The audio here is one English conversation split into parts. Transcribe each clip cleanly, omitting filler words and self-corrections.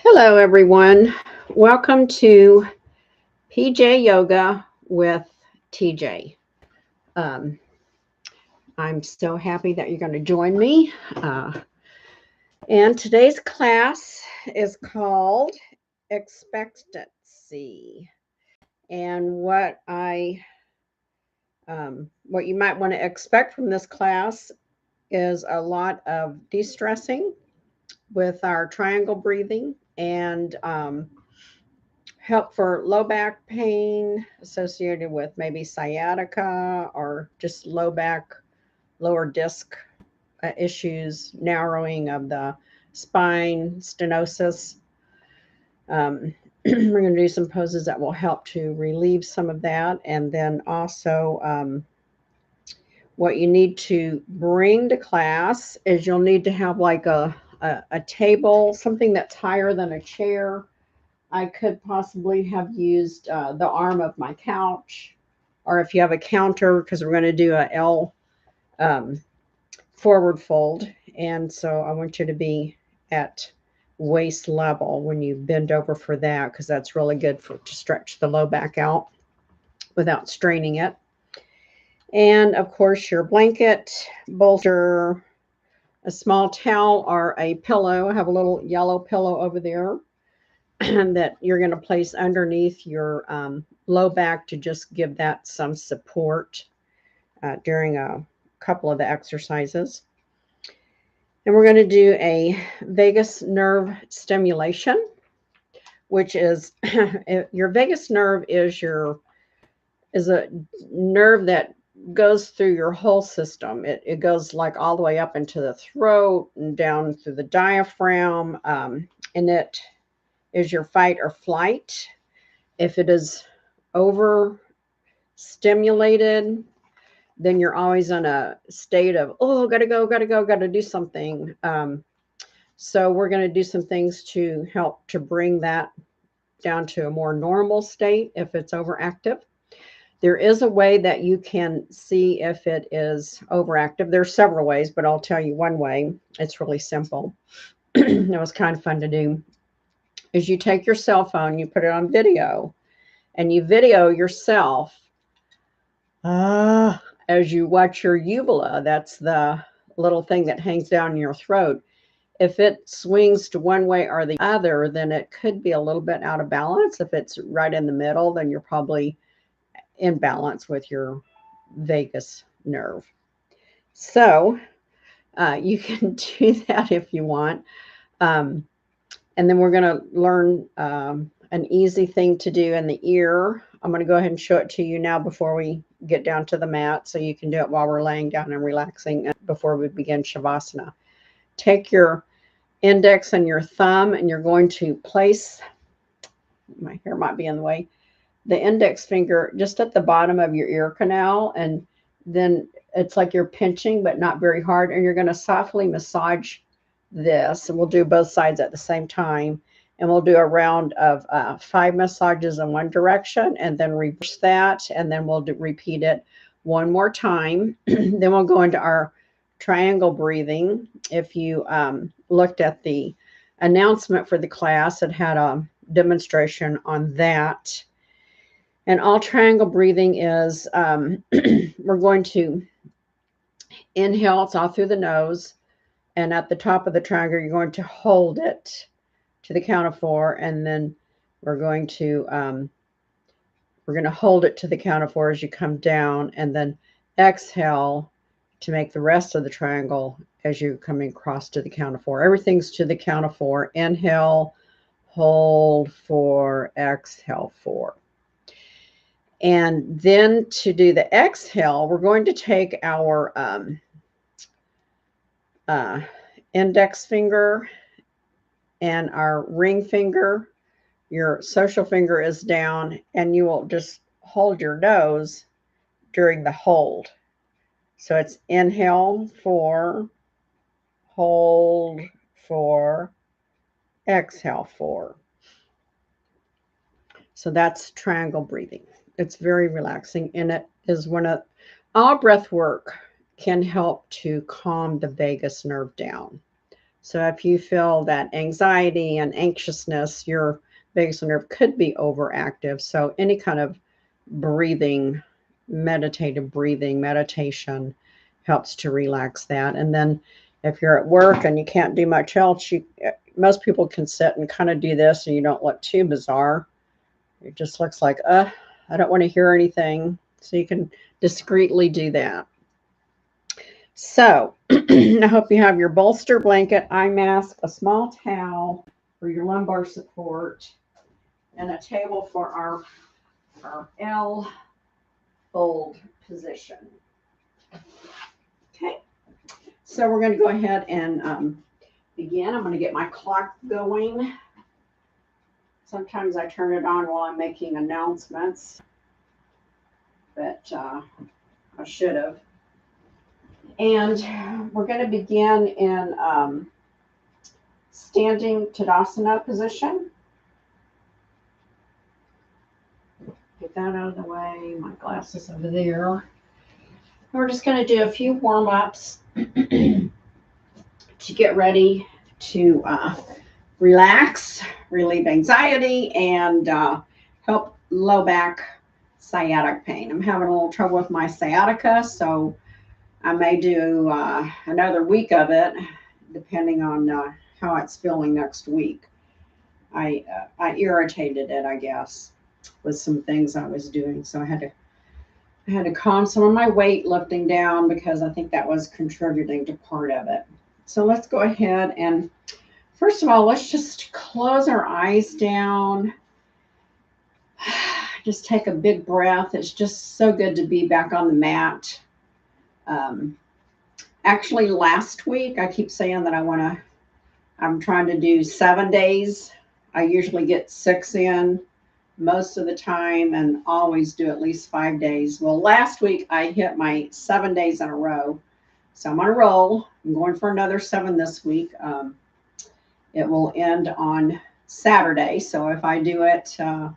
Hello, everyone. Welcome to PJ Yoga with TJ. Um, I'm so happy that you're going to join me. And today's class is called Expectancy. And what you might want to expect from this class is a lot of de-stressing with our triangle breathing and help for low back pain associated with maybe sciatica or just low back, lower disc issues, narrowing of the spine, stenosis. We're going to do some poses that will help to relieve some of that. And then also, what you need to bring to class is you'll need to have like a table, something that's higher than a chair. I could possibly have used the arm of my couch, or if you have a counter, because we're going to do a L um, forward fold. And so I want you to be at waist level when you bend over for that, because that's really good to stretch the low back out without straining it. And of course, your blanket, bolster, a small towel, or a pillow. I have a little yellow pillow over there that you're going to place underneath your low back to just give that some support during a couple of the exercises. And we're going to do a vagus nerve stimulation, which is your vagus nerve is a nerve that goes through your whole system. It goes like all the way up into the throat and down through the diaphragm, and it is your fight or flight. If it is overstimulated, then you're always in a state of, oh, gotta go, gotta do something. So we're going to do some things to help to bring that down to a more normal state if it's overactive. There is a way that you can see if it is overactive. There's several ways, but I'll tell you one way. It's really simple. It was kind of fun to do. Is you take your cell phone, you put it on video, and you video yourself as you watch your uvula. That's the little thing that hangs down in your throat. If it swings to one way or the other, then it could be a little bit out of balance. If it's right in the middle, then you're probably in balance with your vagus nerve. So you can do that if you want. And then we're going to learn an easy thing to do in the ear. I'm going to go ahead and show it to you now before we get down to the mat, so you can do it while we're laying down and relaxing before we begin Shavasana. Take your index and your thumb, and you're going to place, my hair might be in the way, the index finger just at the bottom of your ear canal, and then it's like you're pinching, but not very hard, and you're going to softly massage this, and we'll do both sides at the same time, and we'll do a round of 5 massages in one direction, and then reverse that, and then we'll repeat it one more time. Then we'll go into our triangle breathing. If you looked at the announcement for the class, it had a demonstration on that. And all triangle breathing is we're going to inhale, it's all through the nose. And at the top of the triangle, you're going to hold it to the count of 4, and then we're going to hold it to the count of 4 as you come down, and then exhale to make the rest of the triangle as you're coming across to the count of 4. Everything's to the count of 4. Inhale, hold 4, exhale 4. And then to do the exhale, we're going to take our index finger and our ring finger. Your social finger is down, and you will just hold your nose during the hold. So it's inhale 4, hold 4, exhale 4. So that's triangle breathing. It's very relaxing, and it is all breath work can help to calm the vagus nerve down. So if you feel that anxiety and anxiousness, your vagus nerve could be overactive. So any kind of breathing, meditative breathing, meditation helps to relax that. And then if you're at work and you can't do much else, most people can sit and kind of do this and you don't look too bizarre. It just looks like, I don't want to hear anything. So you can discreetly do that. So I hope you have your bolster, blanket, eye mask, a small towel for your lumbar support, and a table for our L fold position. Okay, so we're going to go ahead and begin. I'm going to get my clock going. Sometimes I turn it on while I'm making announcements, but I should have. And we're going to begin in standing Tadasana position. Get that out of the way. My glasses over there. We're just going to do a few warm-ups to get ready to relax, relieve anxiety, and help low back sciatic pain. I'm having a little trouble with my sciatica, so I may do another week of it, depending on how it's feeling next week. I irritated it, I guess, with some things I was doing, so I had to calm some of my weight lifting down because I think that was contributing to part of it. So let's go ahead and first of all, let's just close our eyes down. Just take a big breath. It's just so good to be back on the mat. Actually, last week, I keep saying that I'm trying to do 7 days. I usually get 6 in most of the time and always do at least 5 days. Well, last week, I hit my 7 days in a row. So I'm on a roll. I'm going for another 7 this week. It will end on Saturday. So if I do it the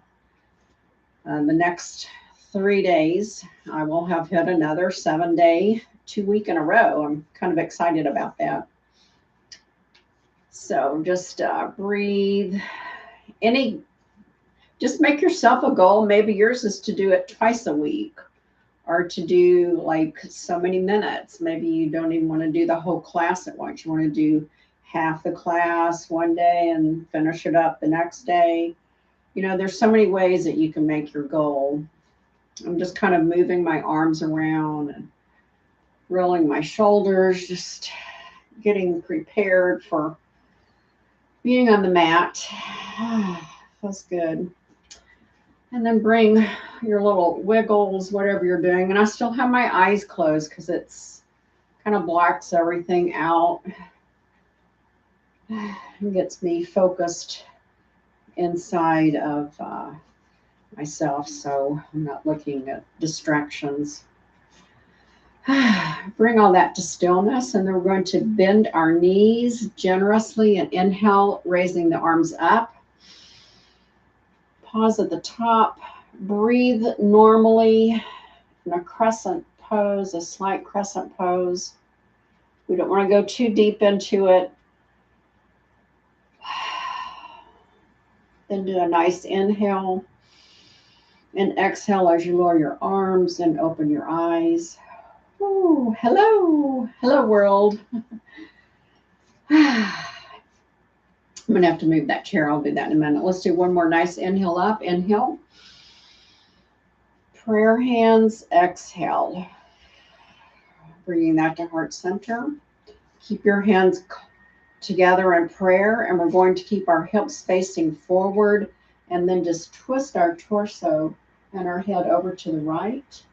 next 3 days, I will have hit another 7-day, 2 week in a row. I'm kind of excited about that. So just breathe. Just make yourself a goal. Maybe yours is to do it twice a week or to do like so many minutes. Maybe you don't even want to do the whole class at once. You want to do half the class one day and finish it up the next day. You know, there's so many ways that you can make your goal. I'm just kind of moving my arms around and rolling my shoulders, just getting prepared for being on the mat. Feels good. And then bring your little wiggles, whatever you're doing. And I still have my eyes closed because it's kind of blocks everything out. It gets me focused inside of myself, so I'm not looking at distractions. Bring all that to stillness, and then we're going to bend our knees generously and inhale, raising the arms up. Pause at the top. Breathe normally in a crescent pose, a slight crescent pose. We don't want to go too deep into it. Then do a nice inhale and exhale as you lower your arms and open your eyes. Ooh, hello world. I'm going to have to move that chair. I'll do that in a minute. Let's do one more nice inhale up. Inhale. Prayer hands. Exhale. Bringing that to heart center. Keep your hands together in prayer, and we're going to keep our hips facing forward and then just twist our torso and our head over to the right.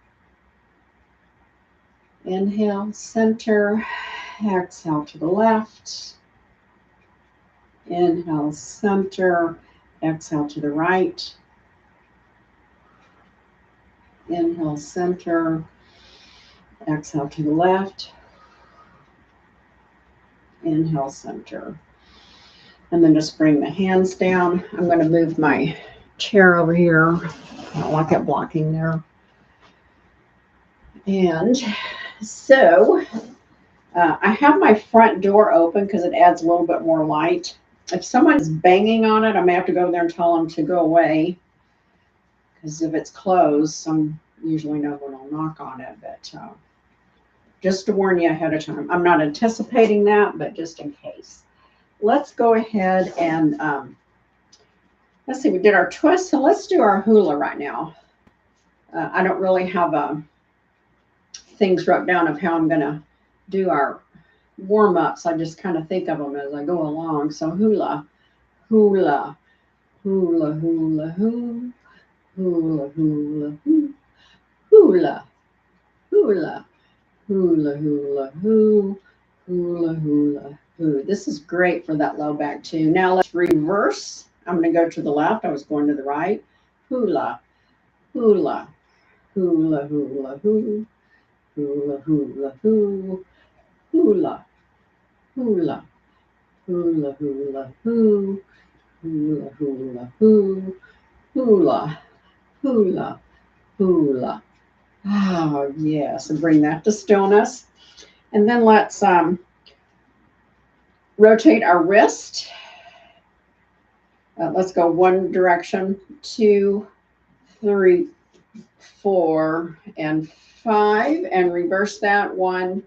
Inhale, center. Exhale to the left. Inhale, center. Exhale to the right. Inhale, center. Exhale to the left. Inhale, center. And then just bring the hands down. I'm going to move my chair over here. I don't like it blocking there. And so I have my front door open because it adds a little bit more light. If someone is banging on it, I may have to go there and tell them to go away. Because if it's closed, usually no one will knock on it. But just to warn you ahead of time. I'm not anticipating that, but just in case. Let's go ahead and, let's see, we did our twist. So let's do our hula right now. I don't really have things wrote down of how I'm going to do our warm-ups. I just kind of think of them as I go along. So hula, hula, hula, hula, hula, hula, hula, hula, hula, hula, hula, hoo, hula, hula, hoo. This is great for that low back too. Now let's reverse. I'm going to go to the left. I was going to the right. Hula, hula, hula, hula, hoo, hula, hula, hoo, hula, hula, hula, hula, hoo, hula, hula, hoo, hula, hula, hula. Oh, yes. And bring that to stillness. And then let's rotate our wrist. Let's go one direction, 2, 3, 4, and 5. And reverse that. 1,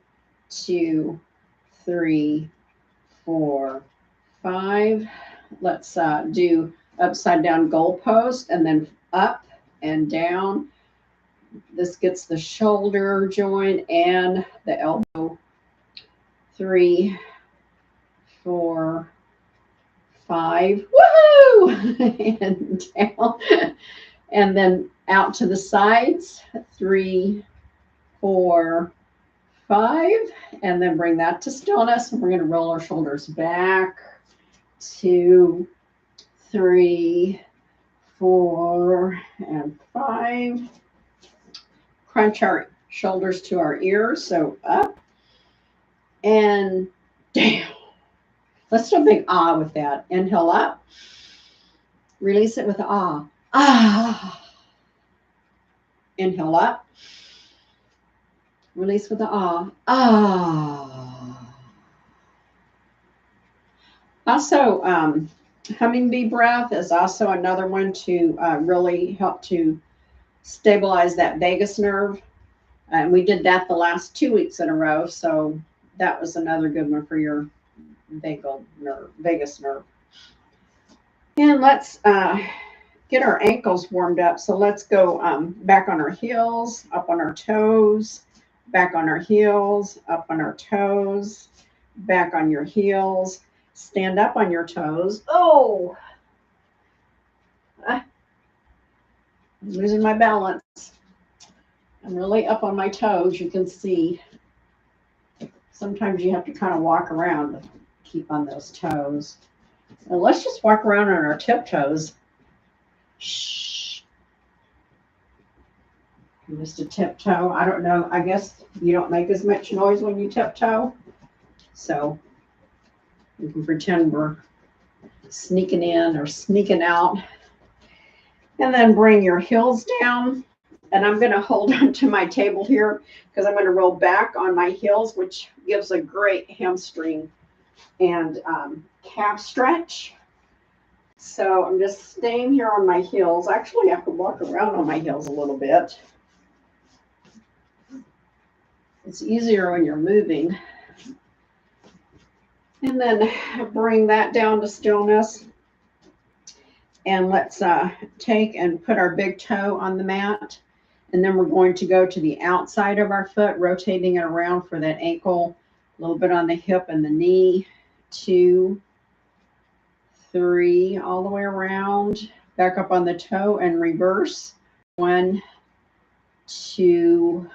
2, 3, 4, 5. Let's do upside down goalpost and then up and down. This gets the shoulder joint and the elbow. 3, 4, 5. Woohoo! And down. And then out to the sides. 3, 4, 5. And then bring that to stillness. And we're going to roll our shoulders back. 2, 3, 4, and 5. Crunch our shoulders to our ears. So up and down. Let's do a big ah with that. Inhale up. Release it with the ah. Ah. Inhale up. Release with the ah. Ah. Also, humming bee breath is also another one to really help to stabilize that vagus nerve. And we did that the last 2 weeks in a row. So that was another good one for your vagus nerve. And let's get our ankles warmed up. So let's go back on our heels, up on our toes, back on our heels, up on our toes, back on your heels, stand up on your toes. Oh, I'm losing my balance. I'm really up on my toes. You can see sometimes you have to kind of walk around to keep on those toes. And let's just walk around on our tiptoes. Shh. Just a tiptoe. I don't know. I guess you don't make as much noise when you tiptoe. So you can pretend we're sneaking in or sneaking out. And then bring your heels down. And I'm going to hold on to my table here because I'm going to roll back on my heels, which gives a great hamstring and calf stretch. So I'm just staying here on my heels. Actually, I have to walk around on my heels a little bit. It's easier when you're moving. And then bring that down to stillness. And let's take and put our big toe on the mat. And then we're going to go to the outside of our foot, rotating it around for that ankle, a little bit on the hip and the knee. 2, 3, all the way around. Back up on the toe and reverse. 1, 2,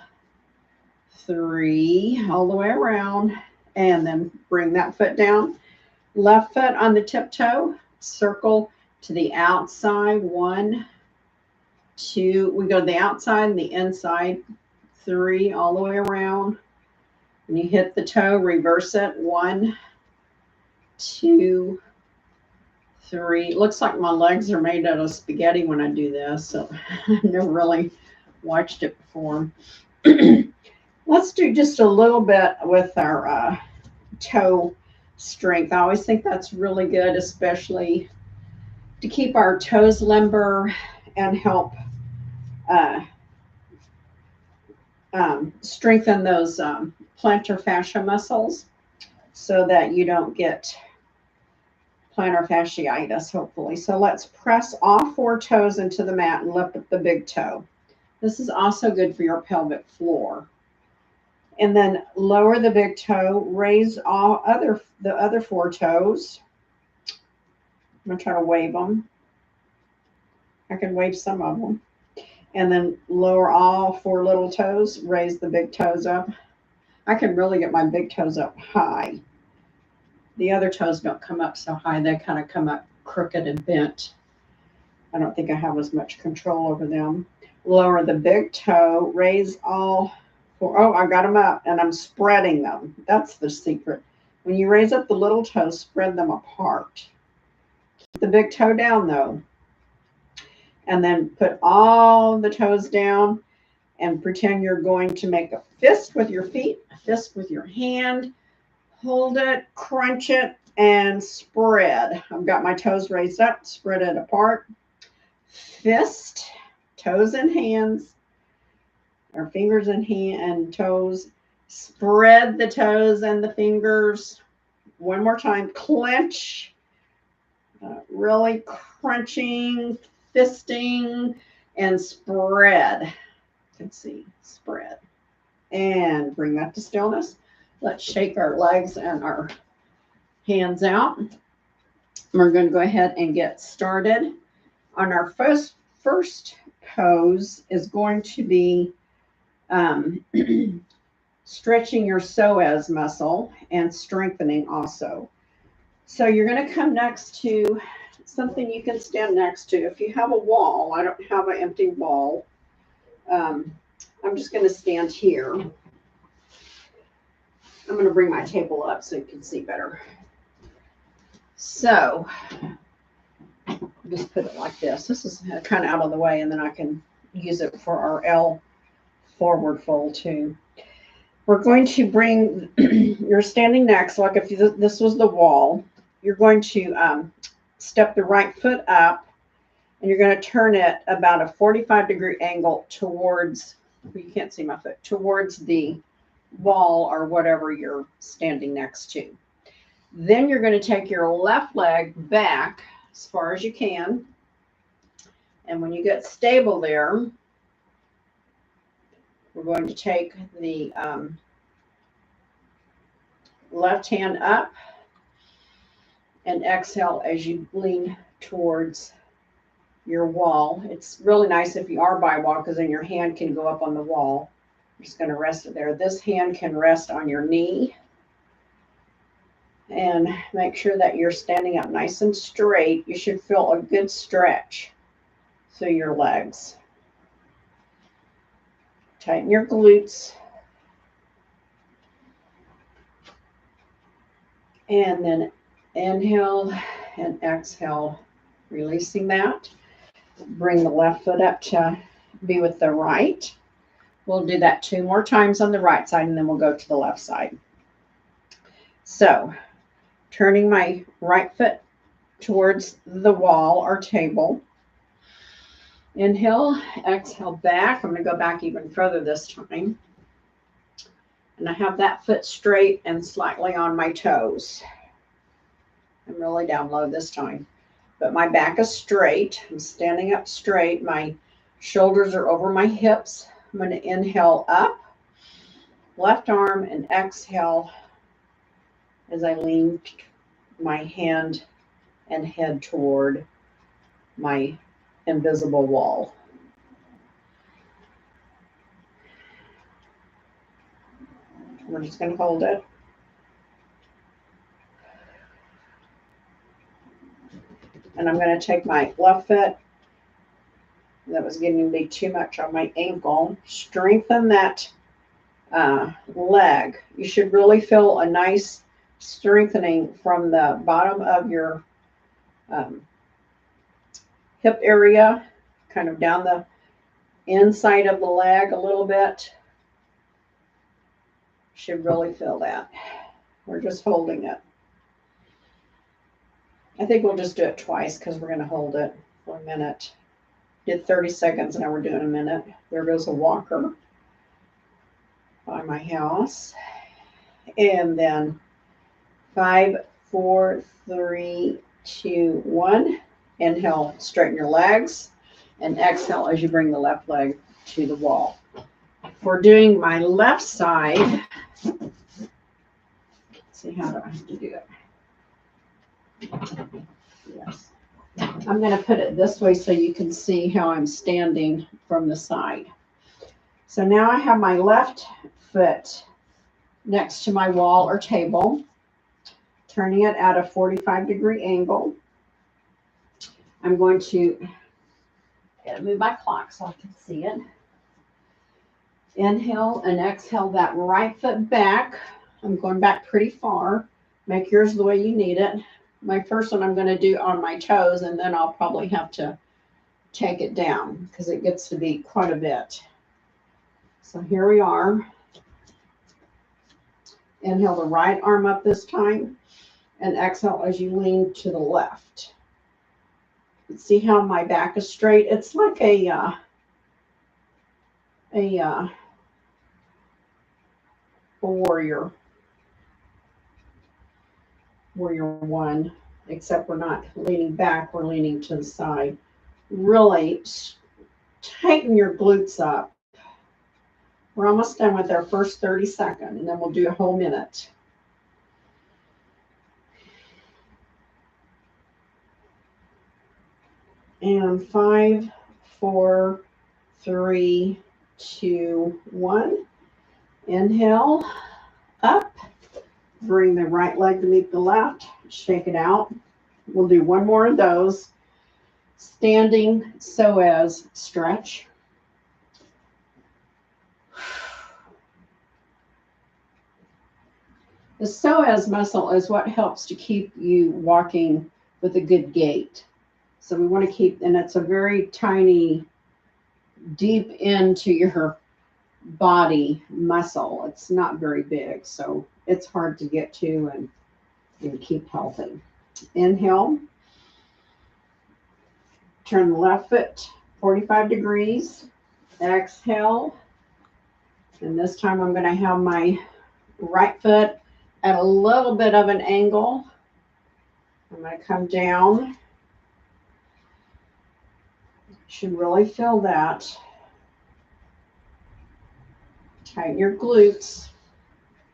3, all the way around. And then bring that foot down. Left foot on the tiptoe, circle to the outside. 1, 2, we go to the outside and the inside. 3, all the way around. And you hit the toe, reverse it. 1, 2, 3. Looks like my legs are made out of spaghetti when I do this. So I never really watched it before. Let's do just a little bit with our toe strength. I always think that's really good, especially to keep our toes limber and help uh, strengthen those plantar fascia muscles so that you don't get plantar fasciitis, hopefully. So let's press all 4 toes into the mat and lift up the big toe. This is also good for your pelvic floor. And then lower the big toe, raise the other 4 toes. I'm gonna try to wave them. I can wave some of them. And then lower all 4 little toes, raise the big toes up. I can really get my big toes up high. The other toes don't come up so high. They kind of come up crooked and bent. I don't think I have as much control over them. Lower the big toe, raise all 4. Oh, I got them up and I'm spreading them. That's the secret. When you raise up the little toes, spread them apart. Keep the big toe down though. And then put all the toes down and pretend you're going to make a fist with your feet, a fist with your hand. Hold it, crunch it, and spread. I've got my toes raised up, spread it apart. Fist, toes and hands, or fingers and toes. Spread the toes and the fingers. One more time, clench, really crunching, fisting, and spread. You can see, spread. And bring that to stillness. Let's shake our legs and our hands out. We're going to go ahead and get started. On our first pose is going to be stretching your psoas muscle and strengthening also. So you're going to come next to something you can stand next to. If you have a wall, I don't have an empty wall. I'm just going to stand here. I'm going to bring my table up so you can see better. So just put it like this. This is kind of out of the way, and then I can use it for our L forward fold too. We're going to bring, you're standing next, like if this was the wall, you're going to step the right foot up, and you're going to turn it about a 45-degree angle towards, you can't see my foot, towards the wall or whatever you're standing next to. Then you're going to take your left leg back as far as you can. And when you get stable there, we're going to take the left hand up and exhale as you lean towards your wall. It's really nice if you are by a wall because then your hand can go up on the wall. I'm just going to rest it there. This hand can rest on your knee. And make sure that you're standing up nice and straight. You should feel a good stretch through your legs. Tighten your glutes. And then inhale and exhale, releasing that. Bring the left foot up to be with the right. We'll do that 2 more times on the right side, and then we'll go to the left side. So, turning my right foot towards the wall or table. Inhale, exhale back. I'm going to go back even further this time. And I have that foot straight and slightly on my toes. I'm really down low this time. But my back is straight. I'm standing up straight. My shoulders are over my hips. I'm going to inhale up, left arm, and exhale as I lean my hand and head toward my invisible wall. We're just going to hold it. And I'm going to take my left foot that was getting me too much on my ankle, strengthen that leg. You should really feel a nice strengthening from the bottom of your hip area, kind of down the inside of the leg a little bit. Should really feel that. We're just holding it. I think we'll just do it twice because we're going to hold it for a minute. Did 30 seconds, now we're doing a minute. There goes a walker by my house. And then 5, 4, 3, 2, 1. Inhale, straighten your legs. And exhale as you bring the left leg to the wall. For doing my left side, let's see, how do I have to do it? Yes. I'm going to put it this way so you can see how I'm standing from the side. So now I have my left foot next to my wall or table, turning it at a 45-degree angle. I'm going to move my clock so I can see it. Inhale and exhale that right foot back. I'm going back pretty far. Make yours the way you need it. My first one I'm going to do on my toes, and then I'll probably have to take it down because it gets to be quite a bit. So here we are. Inhale the right arm up this time, and exhale as you lean to the left. See how my back is straight? It's like a warrior one, except we're not leaning back, we're leaning to the side. Really tighten your glutes up. We're almost done with our first 30 seconds, and then we'll do a whole minute. And 5, 4, 3, 2, 1. Inhale, up. Bring the right leg to meet the left. Shake it out. We'll do one more of those. Standing psoas stretch. The psoas muscle is what helps to keep you walking with a good gait. So we want to keep, and it's a very tiny, deep into your body muscle. It's not very big, so it's hard to get to and keep healthy. Inhale. Turn the left foot 45 degrees. Exhale. And this time I'm going to have my right foot at a little bit of an angle. I'm going to come down. Should really feel that. Tighten your glutes.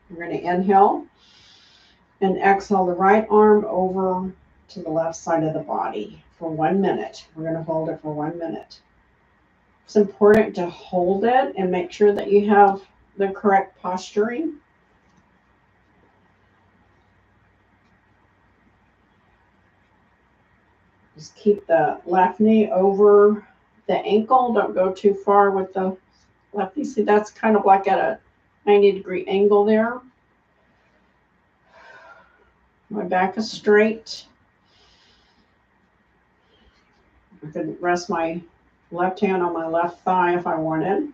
We're going to inhale and exhale the right arm over to the left side of the body for 1 minute. We're going to hold it for 1 minute. It's important to hold it and make sure that you have the correct posturing. Just keep the left knee over the ankle. Don't go too far with the left knee. See, that's kind of like at a 90-degree angle there. My back is straight. I could rest my left hand on my left thigh if I wanted.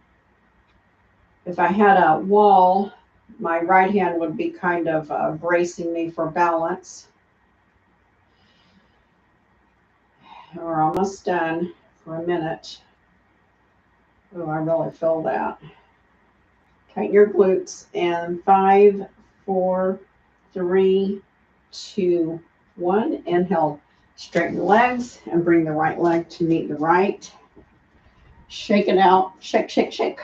If I had a wall, my right hand would be kind of bracing me for balance. We're almost done for a minute. Oh, I really feel that. Tighten your glutes. And 5, 4, 3, 2, 1. Inhale. Straighten the legs and bring the right leg to meet the right. Shake it out. Shake, shake, shake.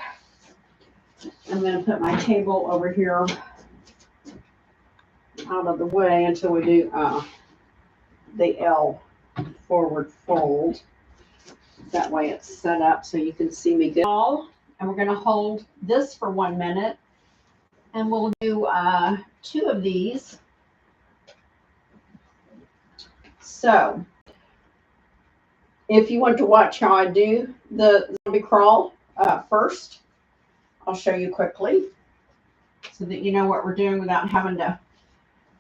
I'm going to put my table over here out of the way until we do the L forward fold. That way it's set up so you can see me good. And we're going to hold this for 1 minute. And we'll do 2 of these. So if you want to watch how I do the zombie crawl first, I'll show you quickly so that you know what we're doing without having to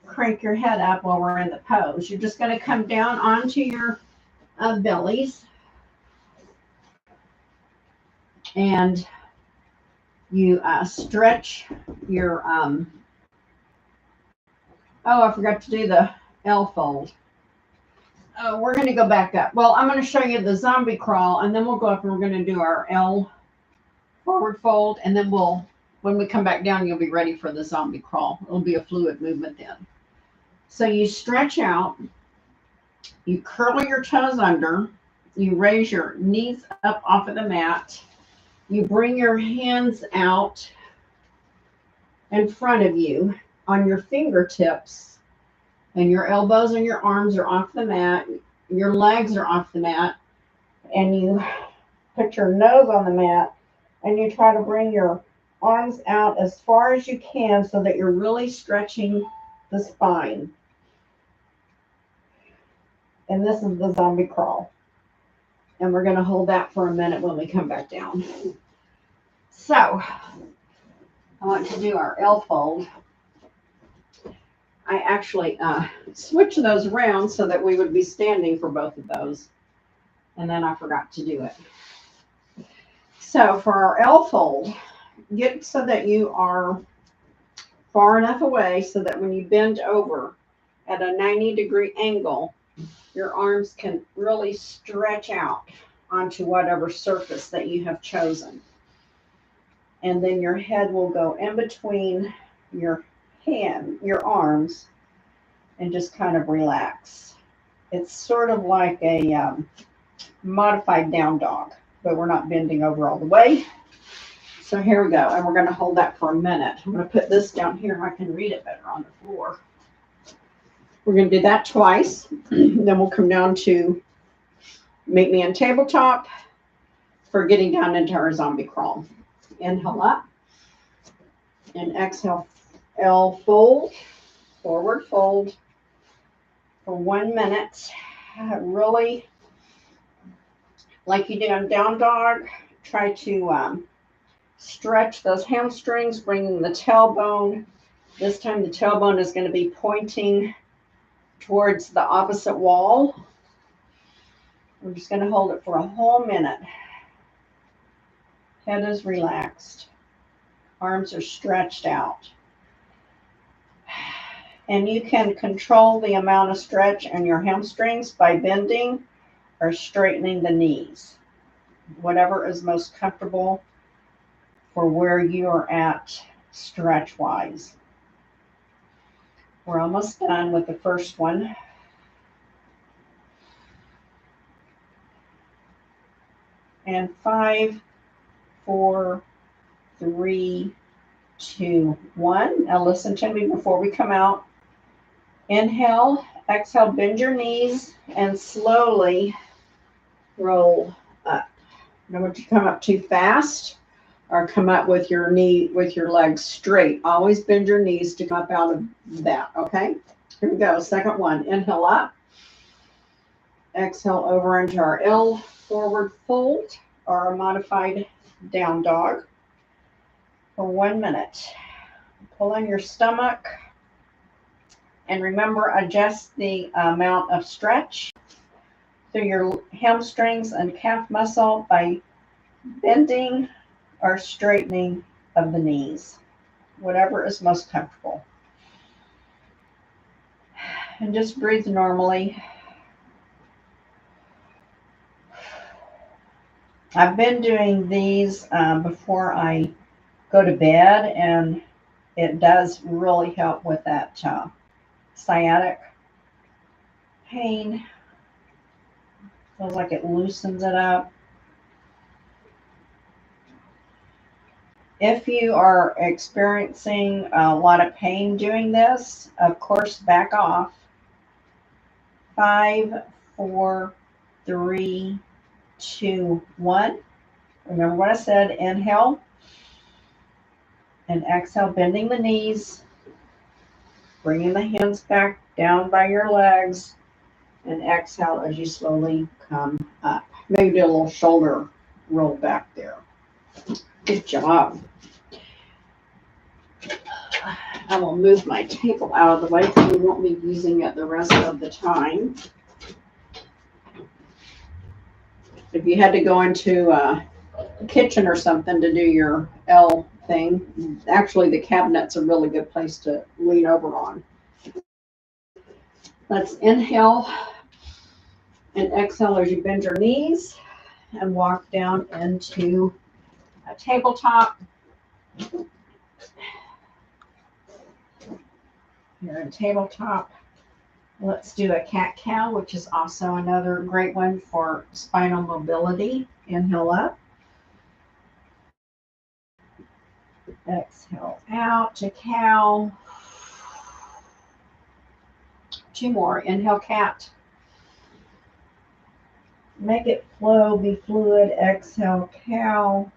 crank your head up while we're in the pose. You're just going to come down onto your bellies. And you stretch your, oh, I forgot to do the L fold. We're going to go back up. Well, I'm going to show you the zombie crawl, and then we'll go up and we're going to do our L forward fold, and then when we come back down, you'll be ready for the zombie crawl. It'll be a fluid movement then. So you stretch out, you curl your toes under, you raise your knees up off of the mat, you bring your hands out in front of you on your fingertips, and your elbows and your arms are off the mat, your legs are off the mat, and you put your nose on the mat, and you try to bring your arms out as far as you can so that you're really stretching the spine. And this is the zombie crawl. And we're going to hold that for a minute when we come back down. So, I want to do our L fold. I actually switched those around so that we would be standing for both of those. And then I forgot to do it. So for our L fold, get so that you are far enough away so that when you bend over at a 90-degree angle, your arms can really stretch out onto whatever surface that you have chosen. And then your head will go in between your arms, and just kind of relax. It's sort of like a modified down dog, but we're not bending over all the way. So here we go, and we're going to hold that for a minute. I'm going to put this down here. I can read it better on the floor. We're going to do that twice. Then we'll come down to meet me in tabletop for getting down into our zombie crawl. Inhale up and exhale, L fold, forward fold for 1 minute. Really, like you do in down dog, try to stretch those hamstrings, bringing the tailbone. This time the tailbone is going to be pointing towards the opposite wall. We're just going to hold it for a whole minute. Head is relaxed. Arms are stretched out. And you can control the amount of stretch in your hamstrings by bending or straightening the knees. Whatever is most comfortable for where you are at stretch-wise. We're almost done with the first one. And 5, 4, 3, 2, 1. Now listen to me before we come out. Inhale, exhale, bend your knees and slowly roll up. Don't want you to come up too fast or come up with your legs straight. Always bend your knees to come up out of that, okay? Here we go, second one. Inhale up. Exhale over into our L forward fold or a modified down dog for 1 minute. Pull in your stomach. And remember, adjust the amount of stretch through your hamstrings and calf muscle by bending or straightening of the knees, whatever is most comfortable. And just breathe normally. I've been doing these before I go to bed, and it does really help with that sciatic pain. Feels like it loosens it up. If you are experiencing a lot of pain doing this, of course, back off. 5, 4, 3, 2, 1. Remember what I said. Inhale and exhale, bending the knees, bringing the hands back down by your legs, and exhale as you slowly come up. Maybe do a little shoulder roll back there. Good job. I will move my table out of the way because we won't be using it the rest of the time. If you had to go into a kitchen or something to do your L thing. Actually, the cabinet's a really good place to lean over on. Let's inhale and exhale as you bend your knees and walk down into a tabletop. You're in tabletop. Let's do a cat-cow, which is also another great one for spinal mobility. Inhale up. Exhale out to cow. 2 more. Inhale, cat. Make it flow, be fluid. Exhale, cow.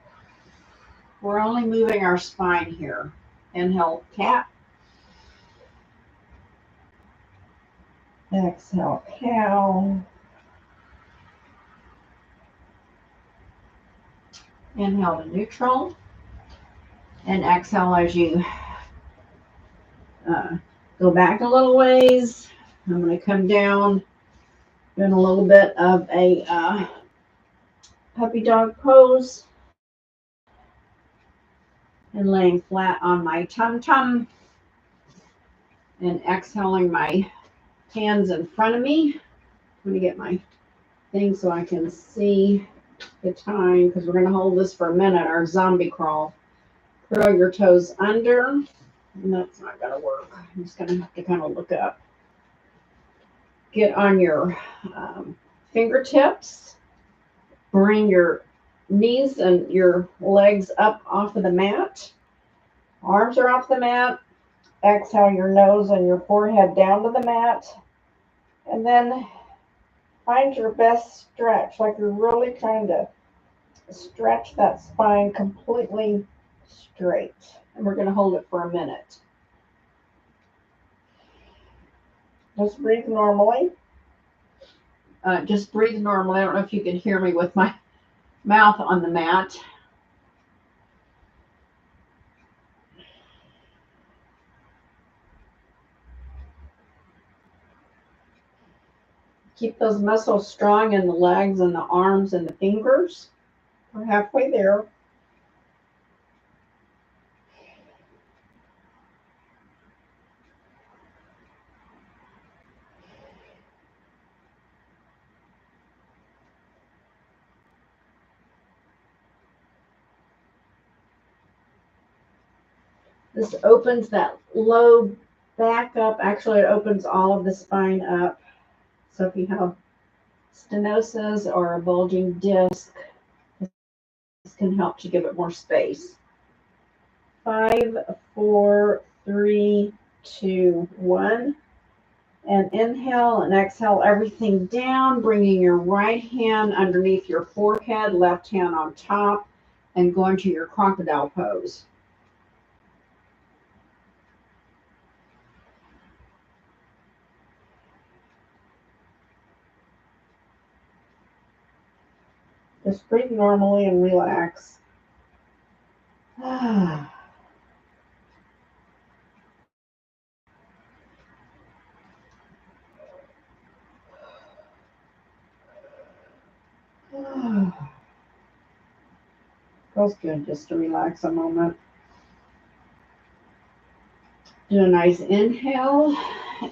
We're only moving our spine here. Inhale, cat. Exhale, cow. Inhale to neutral. And exhale as you go back a little ways. I'm going to come down, doing a little bit of a puppy dog pose. And laying flat on my tum-tum. And exhaling my hands in front of me. I'm going to get my thing so I can see the time, because we're going to hold this for a minute, our zombie crawl. Curl your toes under, and that's not going to work. I'm just going to have to kind of look up. Get on your fingertips. Bring your knees and your legs up off of the mat. Arms are off the mat. Exhale your nose and your forehead down to the mat. And then find your best stretch, like you're really trying to stretch that spine completely straight. And we're going to hold it for a minute. Just breathe normally. Just breathe normally. I don't know if you can hear me with my mouth on the mat. Keep those muscles strong in the legs and the arms and the fingers. We're halfway there. This opens that low back up. Actually, it opens all of the spine up. So if you have stenosis or a bulging disc, this can help to give it more space. 5, 4, 3, 2, 1. And inhale and exhale everything down, bringing your right hand underneath your forehead, left hand on top, and going to your crocodile pose. Just breathe normally and relax. Feels good just to relax a moment. Do a nice inhale.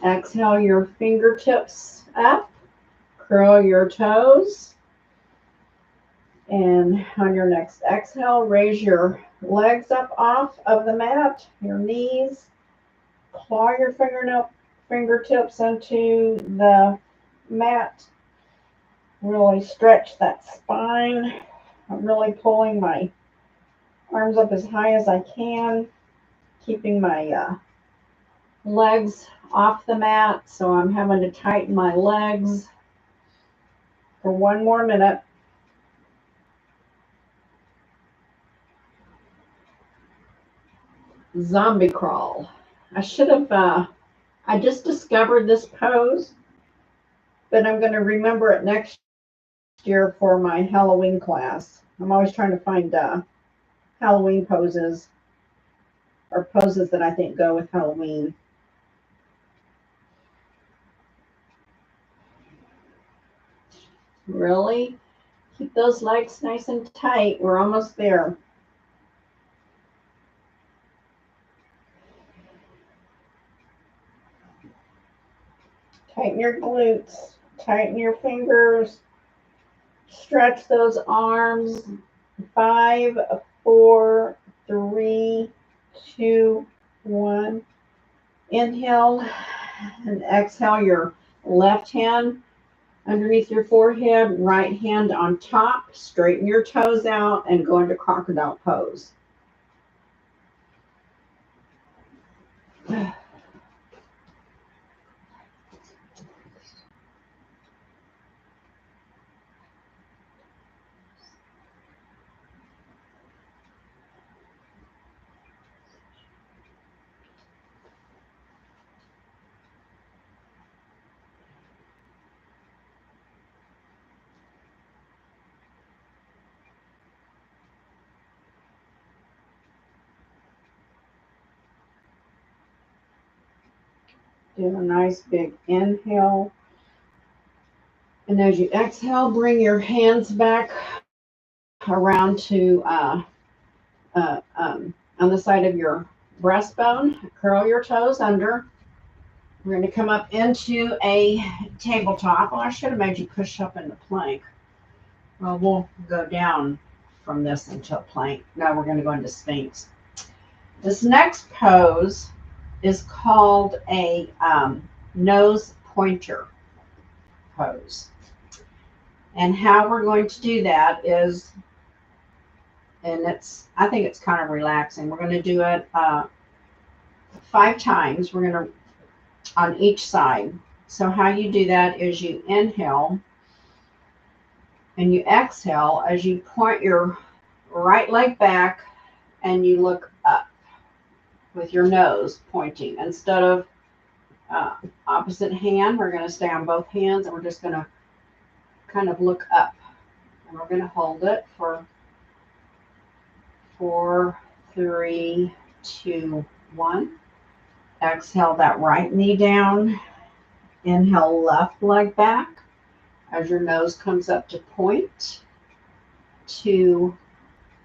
Exhale your fingertips up. Curl your toes. And on your next exhale, raise your legs up off of the mat, your knees. Claw your fingertips into the mat. Really stretch that spine. I'm really pulling my arms up as high as I can, keeping my legs off the mat, so I'm having to tighten my legs for 1 more minute. Zombie crawl. I should have, I just discovered this pose, but I'm going to remember it next year for my Halloween class. I'm always trying to find Halloween poses, or poses that I think go with Halloween. Really? Keep those legs nice and tight. We're almost there. Tighten your glutes. Tighten your fingers. Stretch those arms. 5, 4, 3, 2, 1. Inhale and exhale your left hand underneath your forehead, right hand on top. Straighten your toes out and go into crocodile pose. Do a nice big inhale. And as you exhale, bring your hands back around to on the side of your breastbone. Curl your toes under. We're going to come up into a tabletop. Oh, I should have made you push up in the plank. Well, we'll go down from this into a plank. Now we're going to go into Sphinx. This next pose is called a nose pointer pose. And how we're going to do that is, and I think it's kind of relaxing. We're going to do it 5 times. We're going to on each side. So how you do that is you inhale and you exhale as you point your right leg back and you look up with your nose pointing. Instead of opposite hand, we're going to stay on both hands and we're just going to kind of look up. And we're going to hold it for 4, 3, 2, 1. Exhale that right knee down. Inhale left leg back as your nose comes up to point. 2,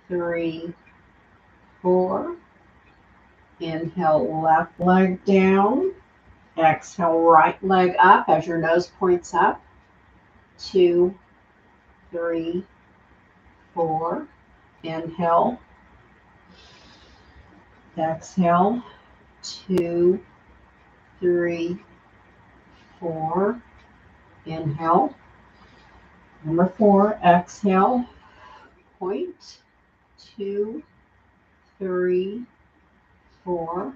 3, 4. Inhale left leg down. Exhale right leg up as your nose points up. 2, 3, 4. Inhale. Exhale. 2, 3, 4. Inhale. Number 4, exhale. Point. 2, 3, 4.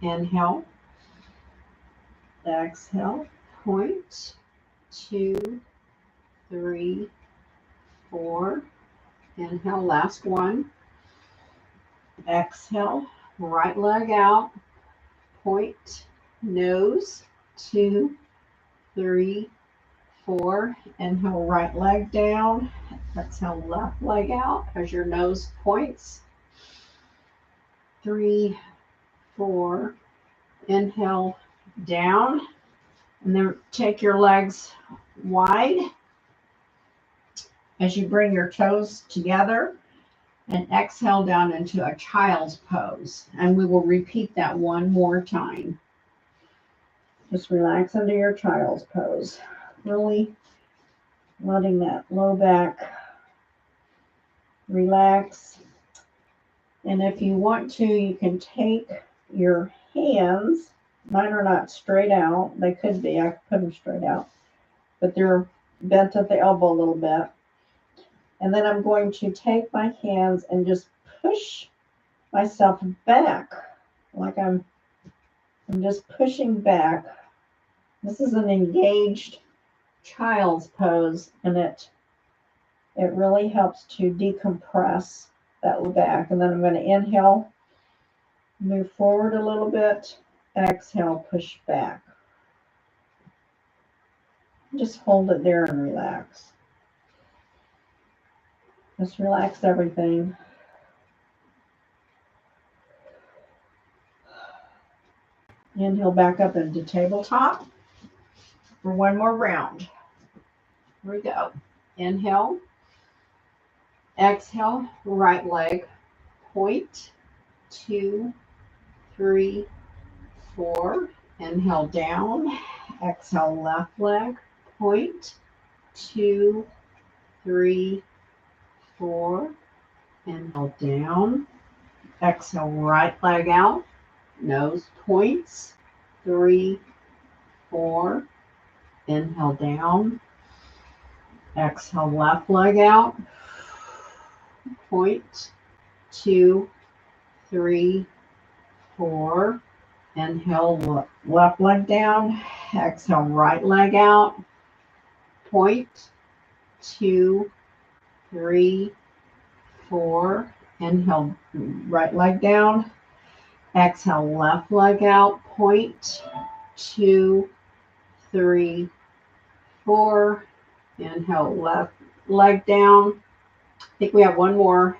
Inhale. Exhale. Point. 2, 3, 4. Inhale. Last one. Exhale. Right leg out. Point. Nose. 2, 3, 4. Inhale. Right leg down. Exhale. Left leg out as your nose points. 3, 4. Inhale. Down. And then take your legs wide as you bring your toes together and exhale down into a child's pose. And we will repeat that one more time. Just relax into your child's pose. Really letting that low back relax. And if you want to, you can take your hands. Mine are not straight out. They could be. I could put them straight out. But they're bent at the elbow a little bit. And then I'm going to take my hands and just push myself back. Like I'm just pushing back. This is an engaged child's pose. And it really helps to decompress that low back. And then I'm going to inhale, move forward a little bit. Exhale, push back. Just hold it there and relax. Just relax everything. Inhale back up into tabletop for one more round. Here we go. Inhale. Exhale, right leg point. 2, 3, 4. Inhale down. Exhale, left leg. Point, 2, 3, 4. Inhale down. Exhale, right leg out. Nose points. 3, 4. Inhale down. Exhale, left leg out. Point, 2, 3, 4. Inhale, left leg down. Exhale, right leg out. Point, 2, 3, 4. Inhale, right leg down. Exhale, left leg out. Point, 2, 3, 4. Inhale, left leg down. I think we have one more.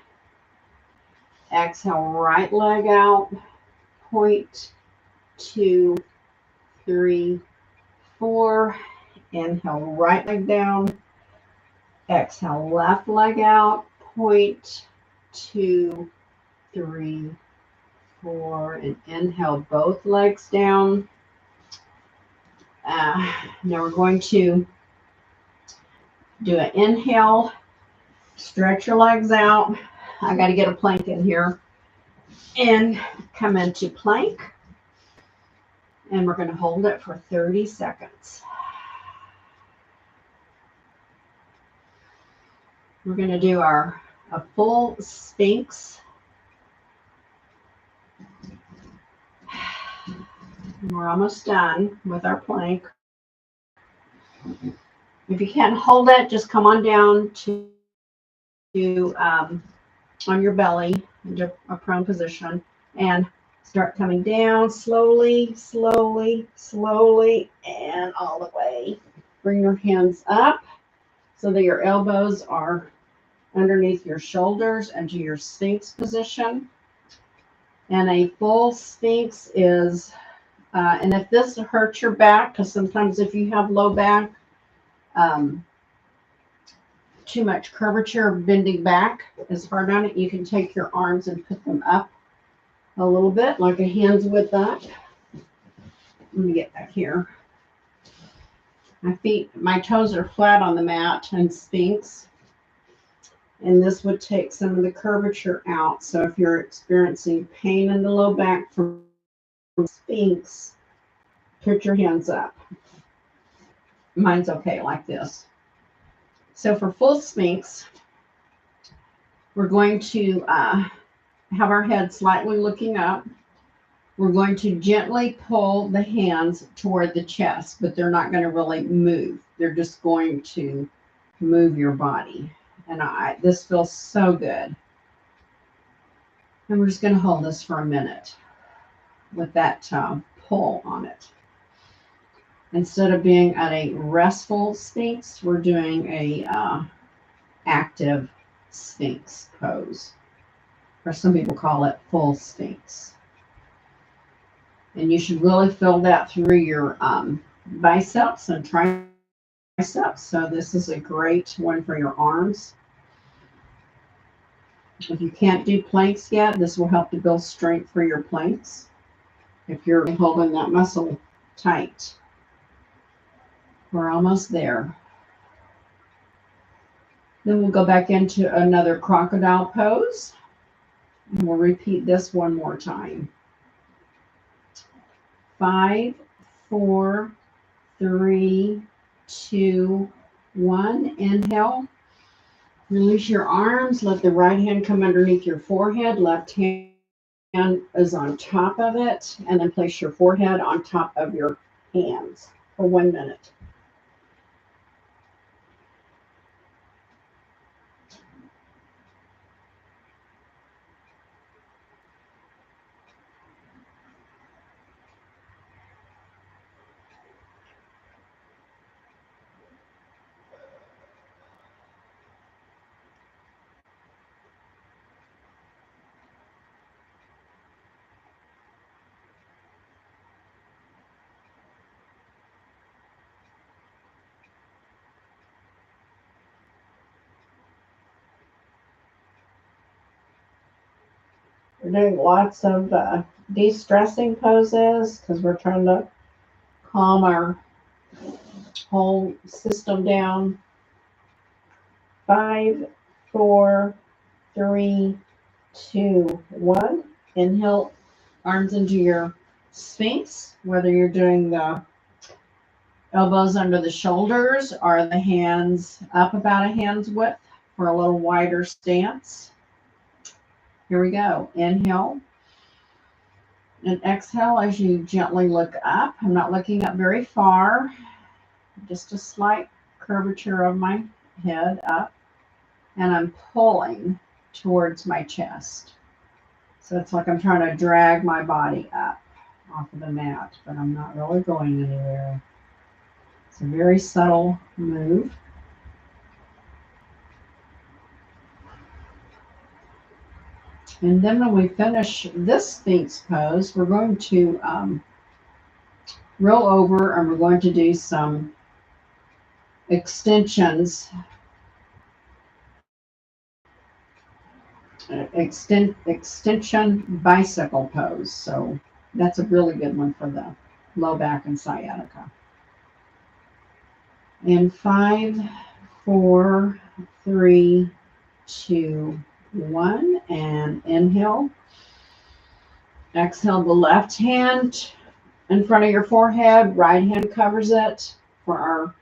Exhale, right leg out. Point, 2, 3, 4. Inhale, right leg down. Exhale, left leg out. Point, 2, 3, 4. And inhale, both legs down. Now we're going to do an inhale. Stretch your legs out. I got to get a plank in here. And come into plank. And we're going to hold it for 30 seconds. We're going to do a full Sphinx. We're almost done with our plank. If you can't hold it, just come on down to on your belly into a prone position and start coming down slowly, slowly, slowly, and all the way. Bring your hands up so that your elbows are underneath your shoulders into your Sphinx position. And a full Sphinx is, and if this hurts your back, because sometimes if you have low back, too much curvature, bending back is hard on it, you can take your arms and put them up a little bit, like a hand's width up. Let me get back here. My toes are flat on the mat in Sphinx. And this would take some of the curvature out. So if you're experiencing pain in the low back from Sphinx, put your hands up. Mine's okay like this. So for full Sphinx, we're going to have our head slightly looking up. We're going to gently pull the hands toward the chest, but they're not going to really move. They're just going to move your body. And this feels so good. And we're just going to hold this for a minute with that pull on it. Instead of being at a restful Sphinx, we're doing a active Sphinx pose. Or some people call it full Sphinx. And you should really feel that through your biceps and triceps. So this is a great one for your arms. If you can't do planks yet, this will help to build strength for your planks. If you're holding that muscle tight. We're almost there. Then we'll go back into another crocodile pose. And we'll repeat this one more time. 5, 4, 3, 2, 1. Inhale. Release your arms. Let the right hand come underneath your forehead. Left hand is on top of it. And then place your forehead on top of your hands for 1 minute. We're doing lots of de-stressing poses because we're trying to calm our Whole system down. 5, 4, 3, 2, 1. Inhale, arms into your sphinx, whether you're doing the elbows under the shoulders or the hands up about a hand's width for a little wider stance. Here we go. Inhale and exhale as you gently look up. I'm not looking up very far, just a slight curvature of my head up, and I'm pulling towards my chest. So it's like I'm trying to drag my body up off of the mat, but I'm not really going anywhere. It's a very subtle move. And then when we finish this Sphinx pose, we're going to roll over and we're going to do some extensions, extension bicycle pose. So that's a really good one for the low back and sciatica. In 5, 4, 3, 2, 1, and inhale. Exhale the left hand in front of your forehead, right hand covers it for our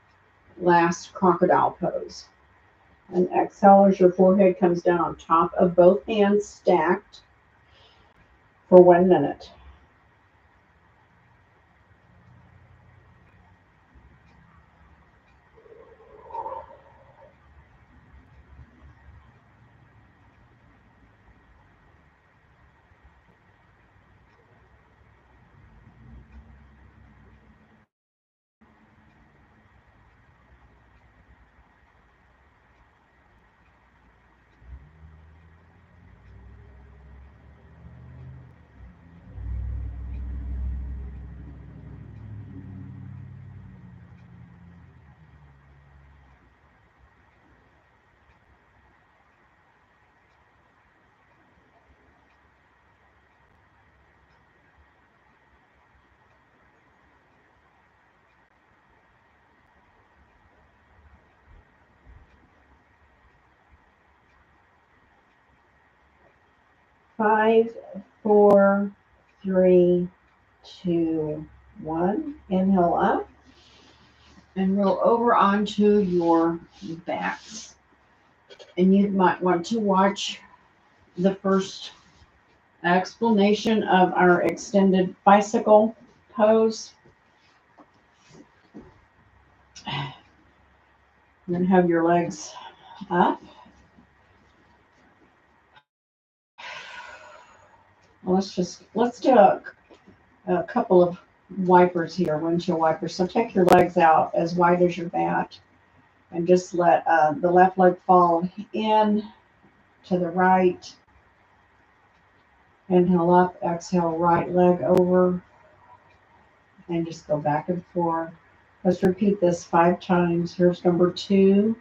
last crocodile pose. And exhale as your forehead comes down on top of both hands stacked for 1 minute. Five, 4, 3, 2, 1. Inhale up and roll over onto your backs. And you might want to watch the first explanation of our extended bicycle pose. And then have your legs up. Let's do a couple of wipers here, windshield wipers. So take your legs out as wide as your bat and just let the left leg fall in to the right. Inhale up, exhale, right leg over, and just go back and forth. Let's repeat this 5 times. Here's number 2.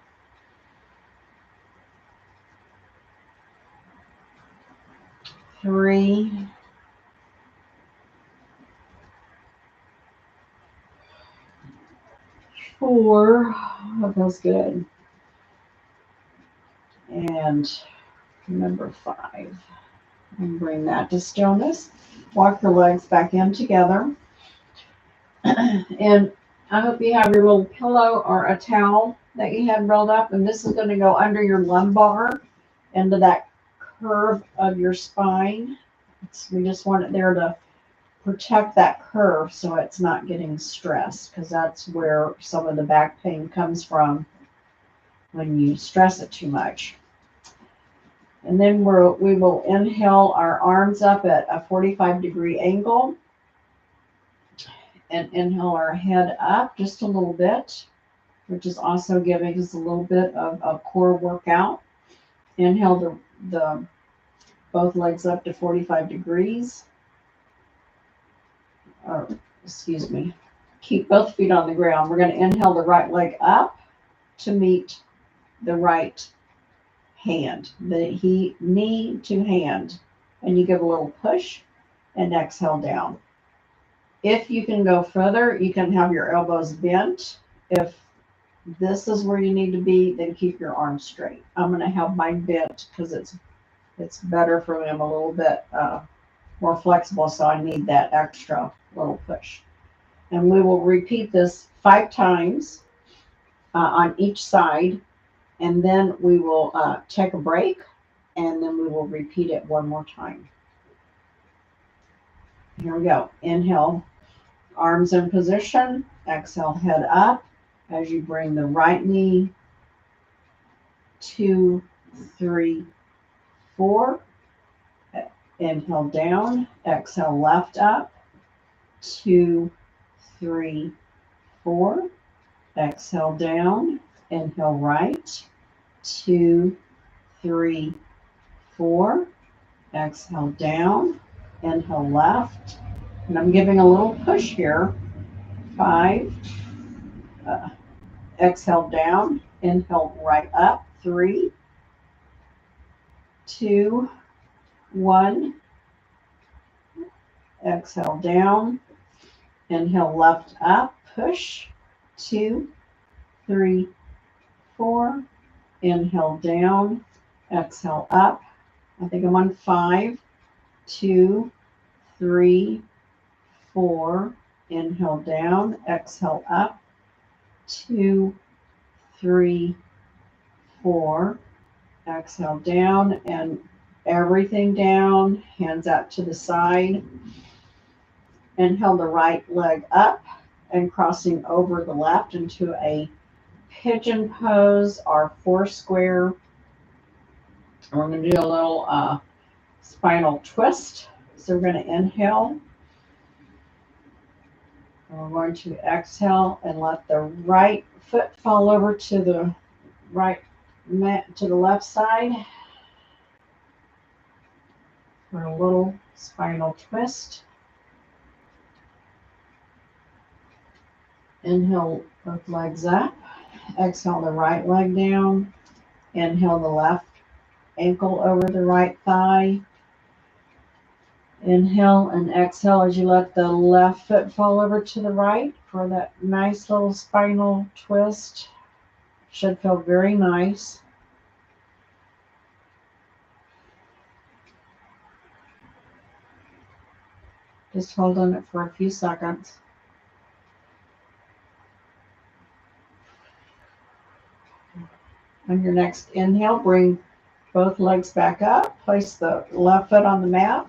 3. 4. That feels good. And number 5. And bring that to stillness. Walk your legs back in together. And I hope you have your little pillow or a towel that you had rolled up. And this is going to go under your lumbar into that curve of your spine. We just want it there to protect that curve so it's not getting stressed, because that's where some of the back pain comes from when you stress it too much. And then we will inhale our arms up at a 45-degree angle and inhale our head up just a little bit, which is also giving us a little bit of a core workout. Inhale the both legs up to 45 degrees. Or, excuse me. Keep both feet on the ground. We're going to inhale the right leg up to meet the right hand, the knee to hand. And you give a little push and exhale down. If you can go further, you can have your elbows bent. If this is where you need to be, then keep your arms straight. I'm going to have mine bent because it's better for them, a little bit more flexible, so I need that extra little push. And we will repeat this 5 times on each side, and then we will take a break, and then we will repeat it one more time. Here we go. Inhale, arms in position. Exhale, head up as you bring the right knee, 2, 3, 4. Inhale down. Exhale, left up, 2, 3, 4. Exhale down. Inhale right, 2, 3, 4. Exhale down. Inhale left. And I'm giving a little push here. 5. Exhale down. Inhale right up. 3, 2, 1. Exhale down. Inhale left up. Push. 2, 3, 4. Inhale down. Exhale up. I think I'm on 5. 2, 3, 4. Inhale down. Exhale up. 2, 3, 4. Exhale down, and everything down. Hands out to the side. Inhale the right leg up and crossing over the left into a pigeon pose, our 4 square. We're going to do a little spinal twist. So we're going to inhale. And we're going to exhale and let the right foot fall over to the left side for a little spinal twist. Inhale both legs up. Exhale the right leg down. Inhale the left ankle over the right thigh. Inhale and exhale as you let the left foot fall over to the right for that nice little spinal twist. Should feel very nice. Just hold on it for a few seconds. On your next inhale, bring both legs back up. Place the left foot on the mat.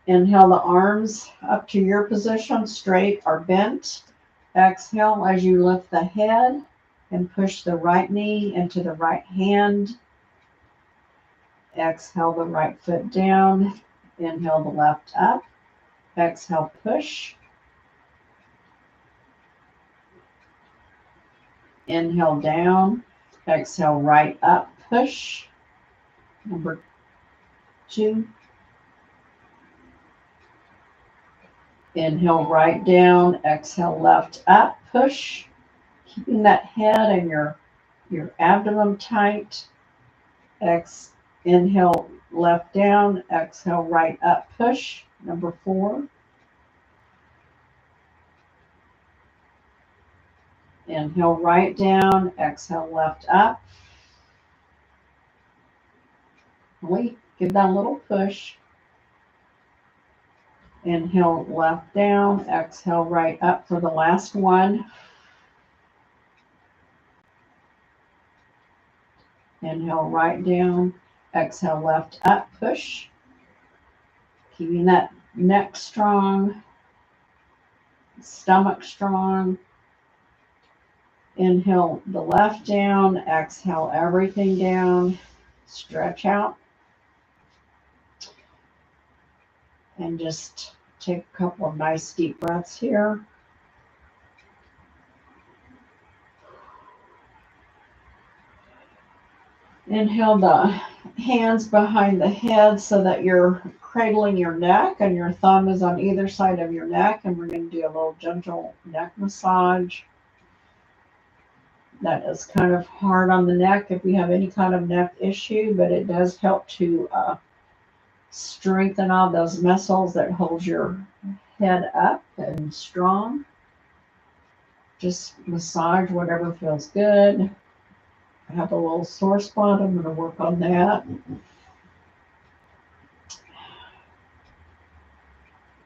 Inhale the arms up to your position, straight or bent. Exhale as you lift the head and push the right knee into the right hand. Exhale the right foot down. Inhale the left up. Exhale, push. Inhale down. Exhale right up, push. Number 2. Inhale right down. Exhale left up, push. Keeping that head and your abdomen tight. Inhale left down. Exhale right up, push. Number 4. Inhale right down. Exhale left up. Really give that a little push. Inhale left down. Exhale right up for the last one. Inhale right down. Exhale left up, push. Keeping that neck strong, stomach strong. Inhale the left down. Exhale everything down. Stretch out. And just take a couple of nice deep breaths here. Inhale the hands behind the head so that you're cradling your neck and your thumb is on either side of your neck. And we're going to do a little gentle neck massage. That is kind of hard on the neck if you have any kind of neck issue, but it does help to strengthen all those muscles that hold your head up and strong. Just massage whatever feels good. I have a little sore spot. I'm going to work on that.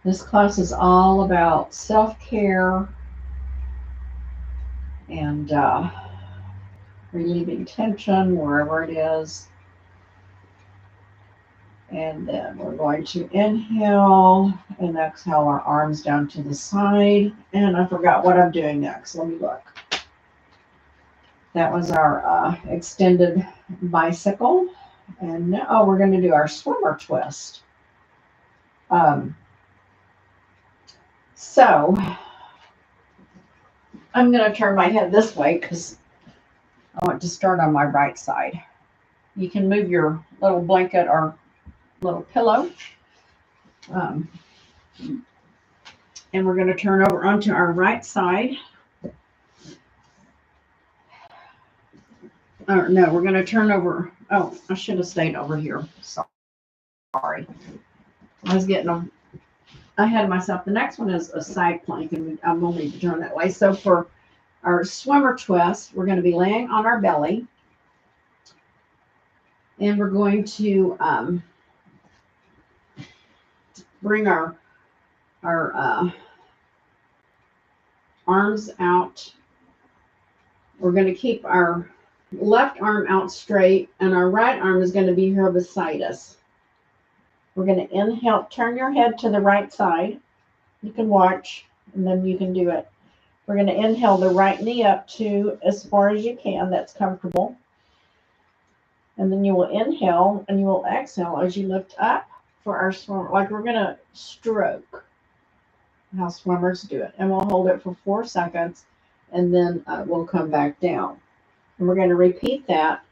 This class is all about self-care and relieving tension wherever it is. And then we're going to inhale and exhale our arms down to the side. And I forgot what I'm doing next. Let me look. That was our extended bicycle. And now we're going to do our swimmer twist. So I'm going to turn my head this way because I want to start on my right side. You can move your little blanket or little pillow. And we're going to turn over onto our right side. Or no, we're going to turn over. Oh, I should have stayed over here. Sorry. I was getting them ahead of myself. The next one is a side plank, and I will need to turn that way. So for our swimmer twist, we're going to be laying on our belly. And we're going to bring our arms out. We're going to keep our left arm out straight, and our right arm is going to be here beside us. We're going to inhale, turn your head to the right side. You can watch, and then you can do it. We're going to inhale the right knee up to as far as you can. That's comfortable. And then you will inhale, and you will exhale as you lift up for our swim. Like we're going to stroke, how swimmers do it. And we'll hold it for 4 seconds, and then we'll come back down. And we're going to repeat that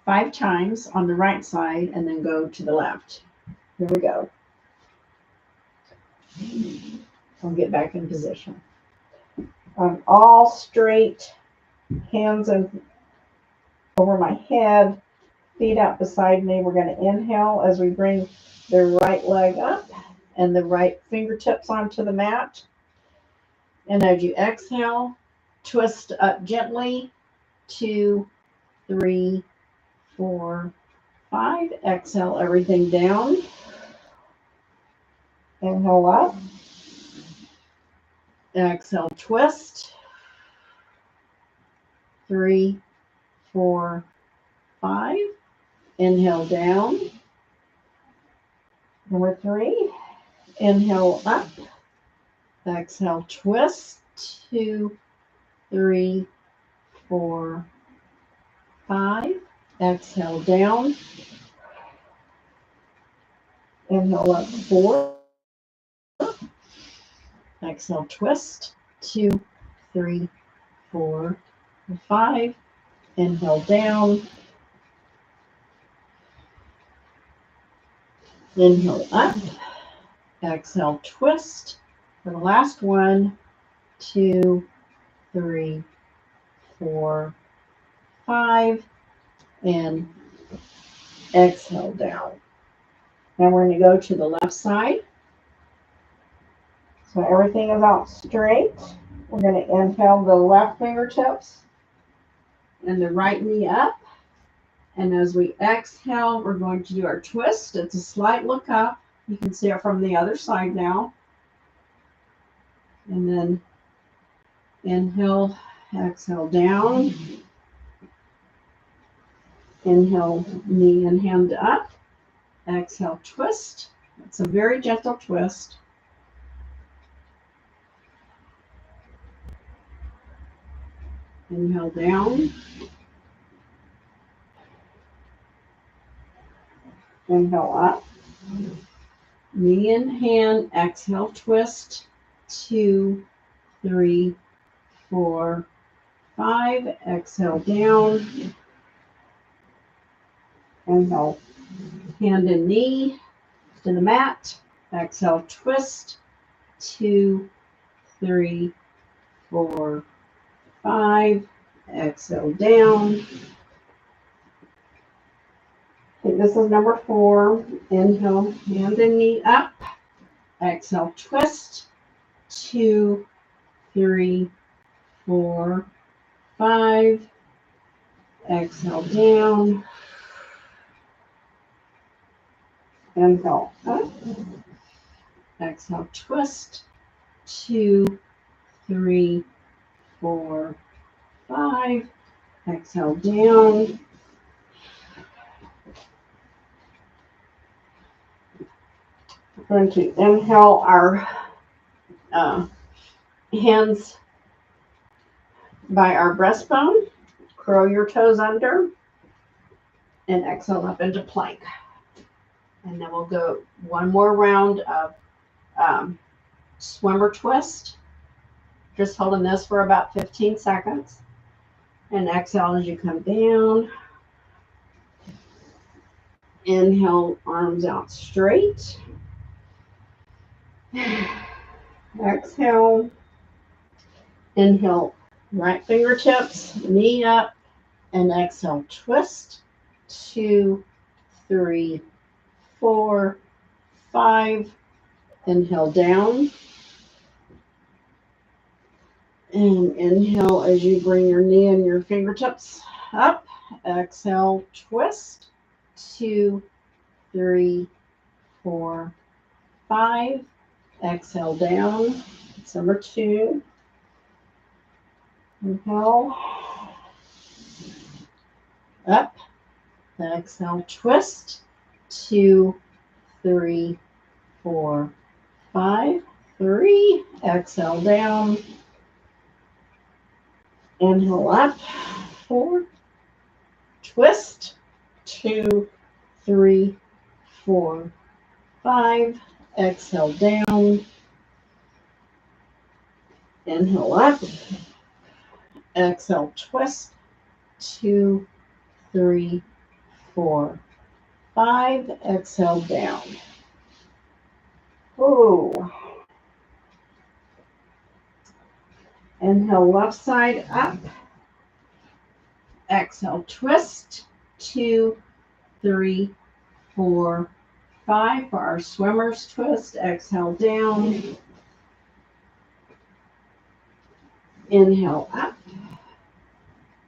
5 times on the right side, and then go to the left. Here we go. I'll get back in position. All straight, hands over my head, feet out beside me. We're going to inhale as we bring the right leg up and the right fingertips onto the mat. And as you exhale, twist up gently. 2, 3, 4, 5. Exhale everything down. Inhale up. Exhale, twist. 3, 4, 5. Inhale down. Number 3. Inhale up. Exhale, twist. 2, 3, 4, 5. Exhale down. Inhale up 4. Exhale, twist. 2, 3, 4, 5. Inhale down. Inhale up. Exhale, twist. For the last one, 2, 3, 4, 5. And exhale down. Now we're going to go to the left side. So everything is out straight. We're going to inhale the left fingertips and the right knee up. And as we exhale, we're going to do our twist. It's a slight look up. You can see it from the other side now. And then inhale, exhale down. Inhale, knee and hand up. Exhale, twist. It's a very gentle twist. Inhale down. Inhale up. Knee and hand. Exhale, twist. 2, 3, 4, 5. Exhale down. Inhale, hand and knee to the mat. Exhale, twist. 2, 3, 4, 5. Exhale down. Okay, this is number 4. Inhale, hand and knee up. Exhale, twist. 2, 3, 4, 5. Exhale down. Inhale up. Exhale, twist. 2, 3, 4, 5. Exhale down. We're going to inhale our hands by our breastbone. Curl your toes under. And exhale up into plank. And then we'll go one more round of swimmer twist. Just holding this for about 15 seconds. And exhale as you come down. Inhale, arms out straight. Exhale. Inhale, right fingertips, knee up. And exhale, twist. 2, 3, 4, 5. Inhale down. And inhale as you bring your knee and your fingertips up. Exhale, twist. 2, 3, 4, 5. Exhale down. It's number 2. Inhale. Up. Exhale, twist. 2, 3, 4, 5. 3. Exhale down. Inhale up. 4. Twist. 2, 3, 4, 5. Exhale down. Inhale up. Exhale, twist. 2, 3, 4, 5. Exhale down. Ooh. Inhale, left side up. Exhale, twist. 2, 3, 4, 5 for our swimmer's twist. Exhale down. Inhale up.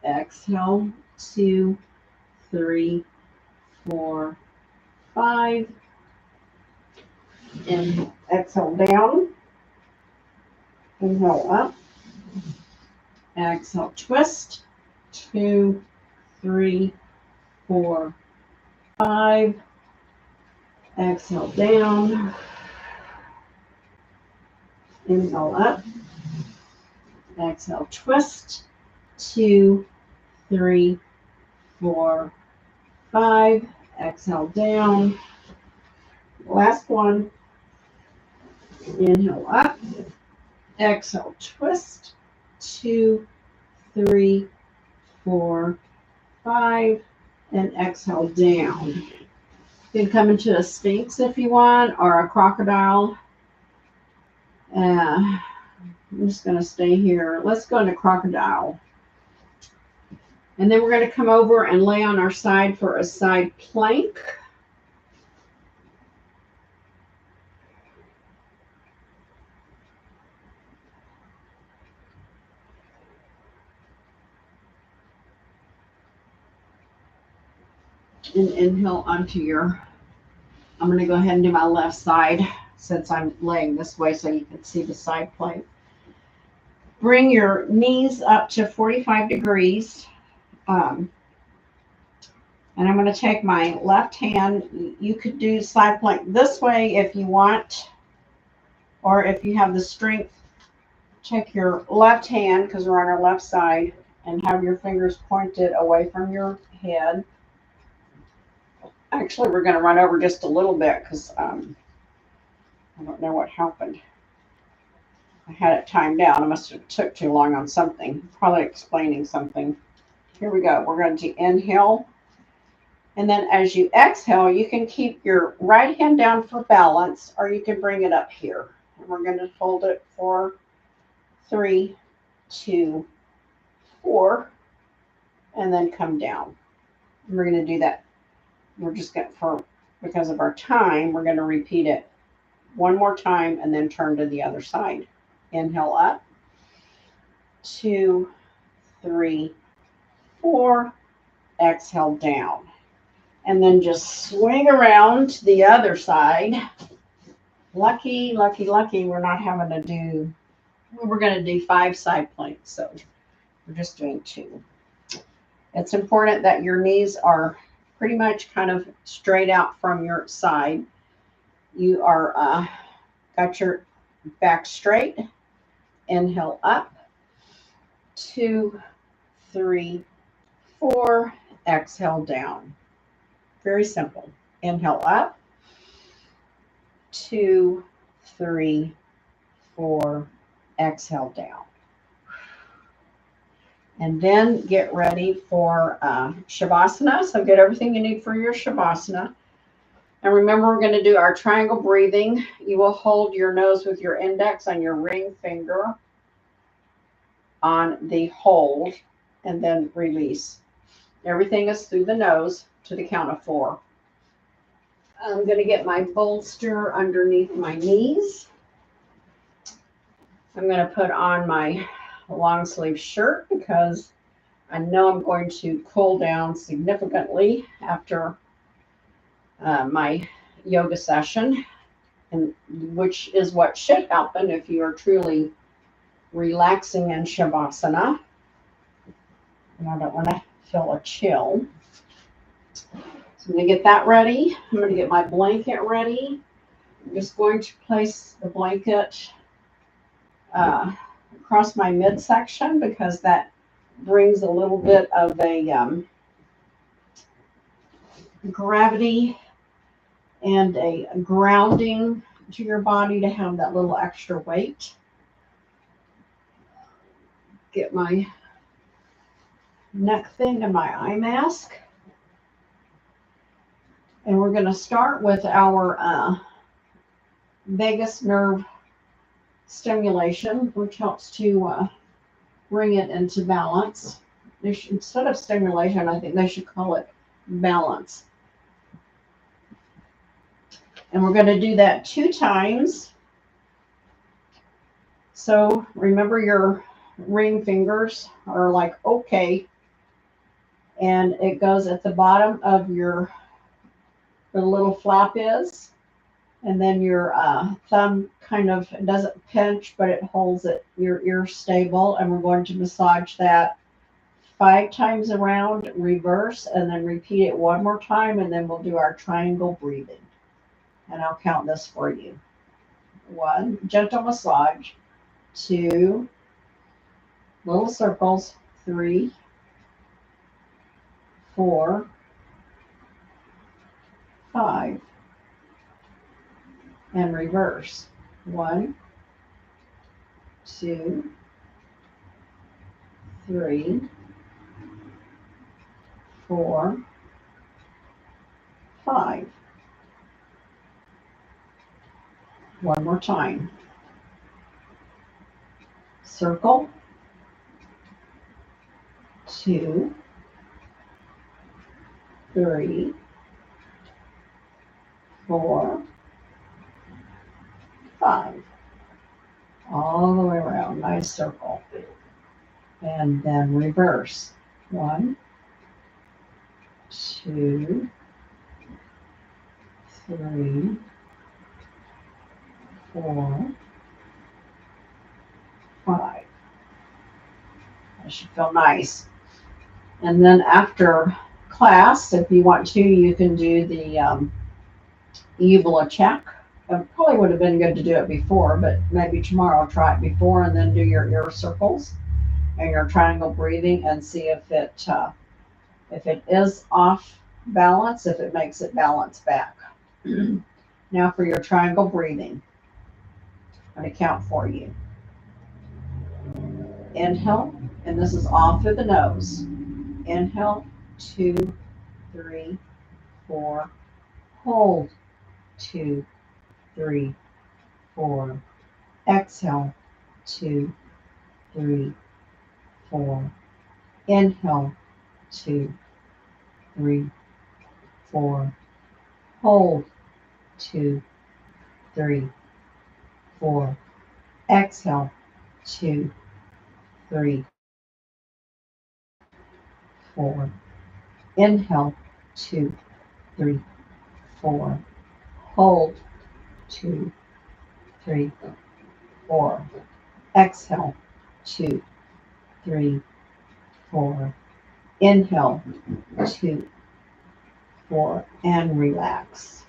Exhale. 2, 3, 4, 5. Inhale. Exhale down. Inhale up. Exhale, twist. 2, 3, 4, 5. Exhale down. Inhale up. Exhale, twist. 2, 3, 4, 5. Exhale down. Last one. Inhale up. Exhale, twist. 2, 3, 4, 5. And exhale down. You can come into a sphinx if you want, or a crocodile. I'm just going to stay here. Let's go into crocodile. And then we're going to come over and lay on our side for a side plank. And inhale onto your, I'm going to go ahead and do my left side since I'm laying this way so you can see the side plank. Bring your knees up to 45 degrees. And I'm going to take my left hand. You could do side plank this way if you want, or if you have the strength, take your left hand, because we're on our left side, and have your fingers pointed away from your head. Actually, we're going to run over just a little bit because I don't know what happened. I had it timed out. I must have took too long on something, probably explaining something. Here we go. We're going to inhale. And then as you exhale, you can keep your right hand down for balance, or you can bring it up here. And we're going to hold it for 3, 2, 4, and then come down. And we're going to do that. We're just going to, because of our time, we're going to repeat it one more time and then turn to the other side. Inhale up. 2, 3, 4. Exhale down. And then just swing around to the other side. Lucky, lucky, lucky, we're not having to do, we're going to do 5 side planks. So we're just doing 2. It's important that your knees are pretty much kind of straight out from your side. You are got your back straight. Inhale up. 2, 3, 4. Exhale down. Very simple. Inhale up. 2, 3, 4. Exhale down. And then get ready for Shavasana. So get everything you need for your Shavasana. And remember, we're going to do our triangle breathing. You will hold your nose with your index on your ring finger on the hold and then release. Everything is through the nose to the count of 4. I'm going to get my bolster underneath my knees. I'm going to put on my long sleeve shirt because I know I'm going to cool down significantly after my yoga session, and which is what should happen if you are truly relaxing in Shavasana. And I don't want to feel a chill. So I'm going to get that ready. I'm going to get my blanket ready. I'm just going to place the blanket across my midsection because that brings a little bit of a gravity and a grounding to your body to have that little extra weight. Get my neck thing and my eye mask. And we're going to start with our vagus nerve stimulation, which helps to bring it into balance. Instead of stimulation, I think they should call it balance. And we're going to do that 2 times. So remember, your ring fingers are like okay, and it goes at the bottom of your, where the little flap is, and then your thumb kind of doesn't pinch, but it holds it, your ear stable. And we're going to massage that 5 times around, reverse, and then repeat it 1 more time, and then we'll do our triangle breathing. And I'll count this for you. 1, gentle massage. 2, little circles. 3, 4, 5, and reverse. 1, 2, 3, 4, 5. 1 more time. Circle. 2, 3, 4, 5. All the way around. Nice circle. And then reverse. 1, 2, 3, 4, 5. That should feel nice. And then after class, if you want to, you can do the uvula check. It probably would have been good to do it before, but maybe tomorrow I'll try it before and then do your ear circles and your triangle breathing and see if it is off balance, if it makes it balance back. Now for your triangle breathing, I'm going to count for you. Inhale, and this is all through the nose. Inhale, 2, 3, 4. Hold, 2, 3, 4. Exhale, 2, 3, 4. Inhale, 2, 3, 4. Hold, 2, 3, 4. Exhale, 2, 3, 4. Inhale, 2, 3, 4. Hold, 2, 3, 4. Exhale, 2, 3, 4. Inhale, 2, 4, and relax.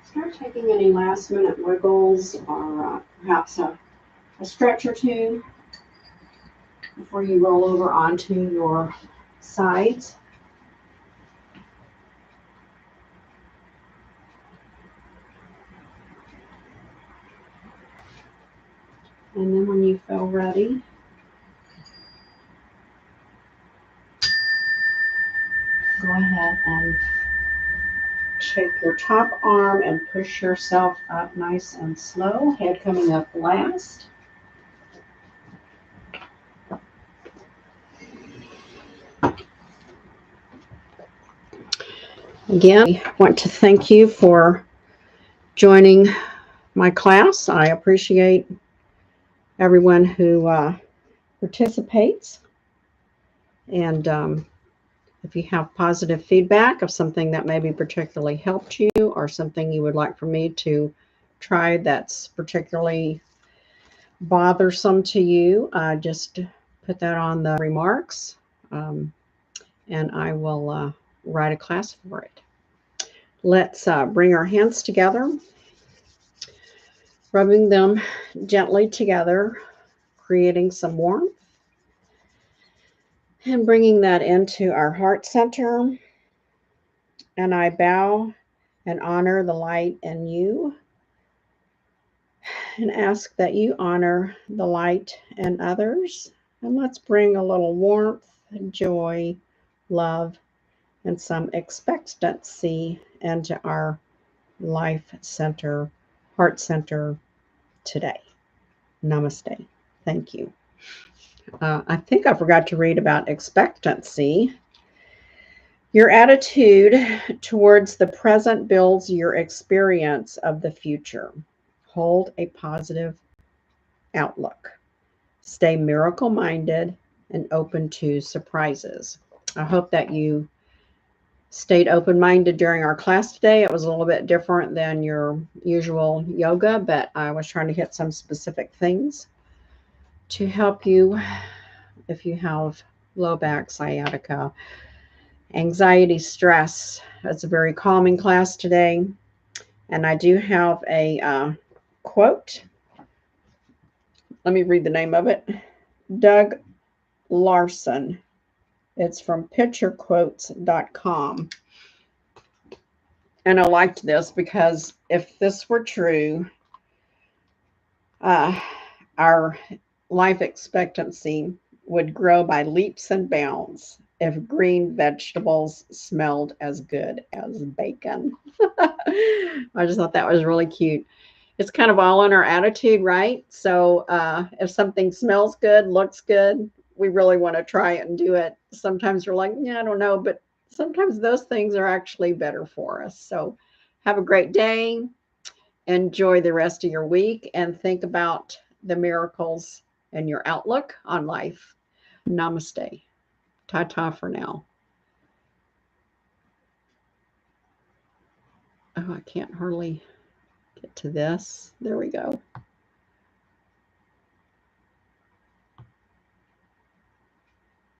Start taking any last minute wiggles or perhaps a stretch or two before you roll over onto your sides. And then when you feel ready, go ahead and take your top arm and push yourself up nice and slow, head coming up last. Again, I want to thank you for joining my class. I appreciate everyone who participates. And if you have positive feedback of something that maybe particularly helped you or something you would like for me to try that's particularly bothersome to you, just put that on the remarks, and I will write a class for it. Let's bring our hands together, rubbing them gently together, creating some warmth, and bringing that into our heart center. And I bow and honor the light in you and ask that you honor the light in others. And let's bring a little warmth, joy, love, and some expectancy into our life center, heart center today. Namaste. Thank you. I think I forgot to read about expectancy. Your attitude towards the present builds your experience of the future. Hold a positive outlook. Stay miracle minded and open to surprises. I hope that you stayed open minded during our class today. It was a little bit different than your usual yoga, but I was trying to hit some specific things to help you if you have low back, sciatica, anxiety, stress. It's a very calming class today. And I do have a quote. Let me read the name of it. Doug Larson. It's from picturequotes.com. And I liked this because if this were true, uh, our life expectancy would grow by leaps and bounds if green vegetables smelled as good as bacon. I just thought that was really cute. It's kind of all in our attitude, right? So if something smells good, looks good, we really want to try it and do it. Sometimes we're like, yeah, I don't know, but sometimes those things are actually better for us. So have a great day. Enjoy the rest of your week and think about the miracles and your outlook on life. Namaste. Ta ta for now. Oh, I can't hardly get to this. There we go.